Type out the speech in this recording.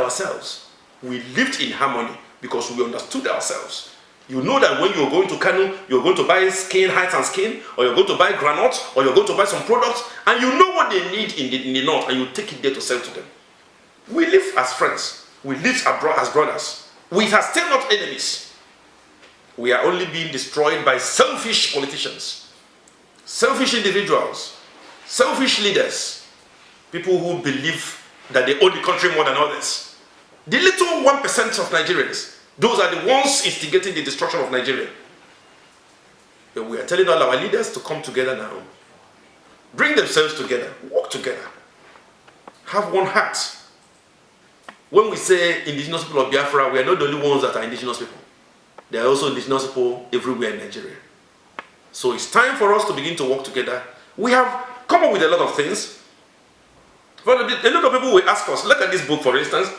ourselves. We lived in harmony because we understood ourselves. You know that when you're going to Kano, you're going to buy skin, heights and skin, or you're going to buy granite, or you're going to buy some products, and you know what they need in the north, and you take it there to sell to them. We live as friends. We live abroad as brothers. We are still not enemies. We are only being destroyed by selfish politicians, selfish individuals, selfish leaders, people who believe that they own the country more than others. The little 1% of Nigerians, those are the ones instigating the destruction of Nigeria. But we are telling all our leaders to come together now, bring themselves together, work together, have one heart. When we say indigenous people of Biafra, we are not the only ones that are indigenous people. There are also indigenous people everywhere in Nigeria. So it's time for us to begin to work together. We have come up with a lot of things. A lot of people will ask us, look at this book for instance.